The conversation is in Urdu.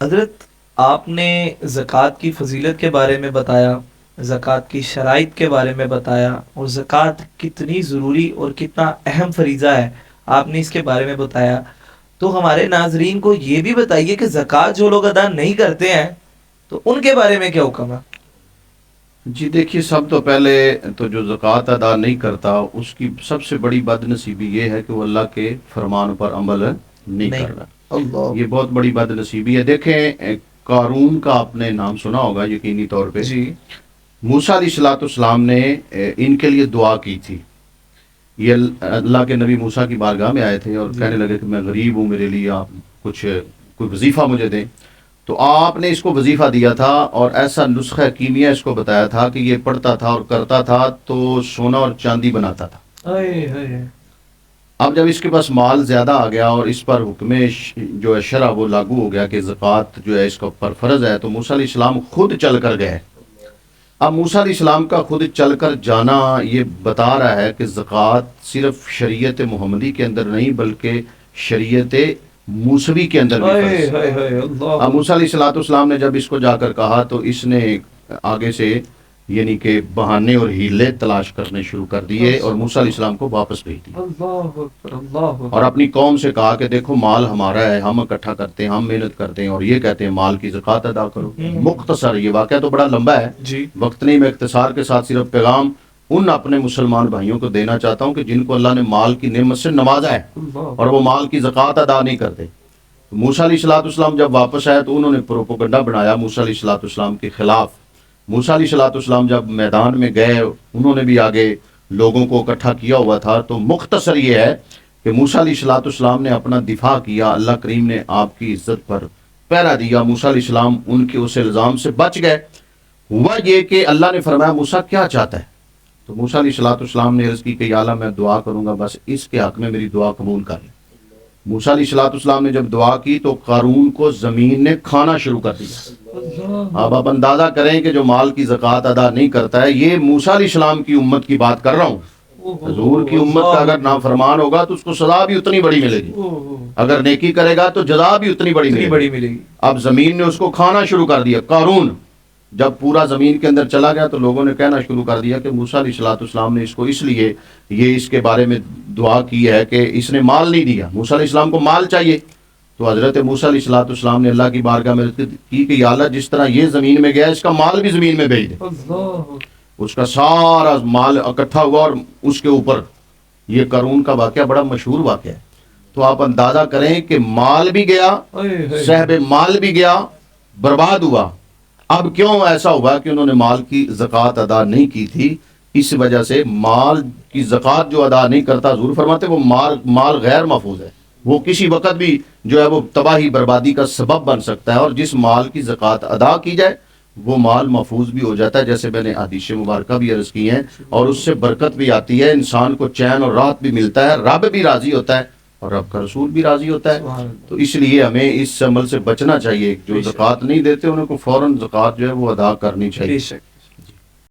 حضرت آپ نے زکوٰۃ کی فضیلت کے بارے میں بتایا، زکوٰۃ کی شرائط کے بارے میں بتایا، اور زکوٰۃ کتنی ضروری اور کتنا اہم فریضہ ہے آپ نے اس کے بارے میں بتایا. تو ہمارے ناظرین کو یہ بھی بتائیے کہ زکوٰۃ جو لوگ ادا نہیں کرتے ہیں تو ان کے بارے میں کیا حکم ہے؟ جی دیکھیے، سب تو پہلے تو جو زکوٰۃ ادا نہیں کرتا اس کی سب سے بڑی بد نصیبی یہ ہے کہ وہ اللہ کے فرمان پر عمل نہیں کر رہا. اللہ. یہ بہت بڑی بد نصیبی ہے. دیکھیں، قارون کا آپ نے نام سنا ہوگا یقینی طور پہ. جی. موسیٰ علیہ الصلوۃ والسلام نے ان کے لیے دعا کی تھی. یہ اللہ کے نبی موسیٰ کی بارگاہ میں آئے تھے اور کہنے لگے کہ میں غریب ہوں، میرے لیے آپ کوئی وظیفہ مجھے دیں. تو آپ نے اس کو وظیفہ دیا تھا اور ایسا نسخہ کیمیا اس کو بتایا تھا کہ یہ پڑھتا تھا اور کرتا تھا تو سونا اور چاندی بناتا تھا. اب جب اس کے پاس مال زیادہ آ گیا اور اس پر حکم جو ہے شرع وہ لاگو ہو گیا کہ زکوٰۃ جو ہے اس کا پر فرض ہے، تو موسیٰ علیہ السلام خود چل کر گئے. اب موسیٰ علیہ السلام کا خود چل کر جانا یہ بتا رہا ہے کہ زکوٰۃ صرف شریعت محمدی کے اندر نہیں بلکہ شریعت موسوی کے اندر بھی فرض ہے. اب موسیٰ علیہ السلام نے جب اس کو جا کر کہا تو اس نے آگے سے یعنی کہ بہانے اور ہیلے تلاش کرنے شروع کر دیے اور موسیٰ علیہ السلام کو واپس بھیج دیا اور اپنی قوم سے کہا کہ دیکھو مال ہمارا ہے، ہم اکٹھا کرتے ہیں، ہم محنت کرتے ہیں اور یہ کہتے ہیں مال کی زکوٰۃ ادا کرو. مختصر، یہ واقعہ تو بڑا لمبا ہے جی. وقت نہیں، میں اختصار کے ساتھ صرف پیغام ان اپنے مسلمان بھائیوں کو دینا چاہتا ہوں کہ جن کو اللہ نے مال کی نعمت سے نوازا ہے اور وہ مال کی زکوٰۃ ادا نہیں کرتے. موسیٰ علیہ السلام جب واپس آئے تو انہوں نے پروپیگنڈا بنایا موسیٰ علیہ السلام کے خلاف. موسیٰ علیہ السلام جب میدان میں گئے انہوں نے بھی آگے لوگوں کو اکٹھا کیا ہوا تھا. تو مختصر یہ ہے کہ موسیٰ علیہ السلام نے اپنا دفاع کیا، اللہ کریم نے آپ کی عزت پر پہرا دیا. موسیٰ علیہ السلام ان کے اس الزام سے بچ گئے. ہوا یہ کہ اللہ نے فرمایا موسیٰ کیا چاہتا ہے؟ تو موسیٰ علیہ السلام نے عرض کی کہ یا اللہ میں دعا کروں گا، بس اس کے حق میں میری دعا قبول کر لیں. موسیٰ علیہ السلام نے جب دعا کی تو قارون کو زمین نے کھانا شروع کر دیا. اب آپ اندازہ کریں کہ جو مال کی زکوٰۃ ادا نہیں کرتا ہے، یہ موسیٰ علیہ السلام کی امت کی بات کر رہا ہوں. حضور کی امت کا اگر نافرمان ہوگا تو اس کو سزا بھی اتنی بڑی ملے گی، اگر نیکی کرے گا تو جزا بھی اتنی بڑی ملے گی. اب زمین نے اس کو کھانا شروع کر دیا. قارون جب پورا زمین کے اندر چلا گیا تو لوگوں نے کہنا شروع کر دیا کہ موسیٰ علیہ السلام نے اس کو اس لیے یہ اس کے بارے میں دعا کی ہے کہ اس نے مال نہیں دیا. موسیٰ علیہ السلام کو مال چاہیے. تو حضرت موسیٰ علیہ السلام نے اللہ کی بارگاہ میں کی کہ یا اللہ جس طرح یہ زمین میں گیا اس کا مال بھی زمین میں بھیج دے. اس کا سارا مال اکٹھا ہوا اور اس کے اوپر یہ قارون کا واقعہ بڑا مشہور واقعہ ہے. تو آپ اندازہ کریں کہ مال بھی گیا، صاحب مال بھی گیا، برباد ہوا. اب کیوں ایسا ہوا کہ انہوں نے مال کی زکوٰۃ ادا نہیں کی تھی؟ اس وجہ سے مال کی زکوٰۃ جو ادا نہیں کرتا، حضور فرماتے وہ مال غیر محفوظ ہے، وہ کسی وقت بھی جو ہے وہ تباہی بربادی کا سبب بن سکتا ہے. اور جس مال کی زکوٰۃ ادا کی جائے وہ مال محفوظ بھی ہو جاتا ہے، جیسے میں نے حدیث مبارکہ بھی عرض کی ہیں، اور اس سے برکت بھی آتی ہے، انسان کو چین اور راحت بھی ملتا ہے، رب بھی راضی ہوتا ہے اور رب کا رسول بھی راضی ہوتا ہے. تو اس لیے ہمیں اس عمل سے بچنا چاہیے. جو زکوٰۃ نہیں دیتے انہیں کو فوراً زکوٰۃ جو ہے وہ ادا کرنی چاہیے.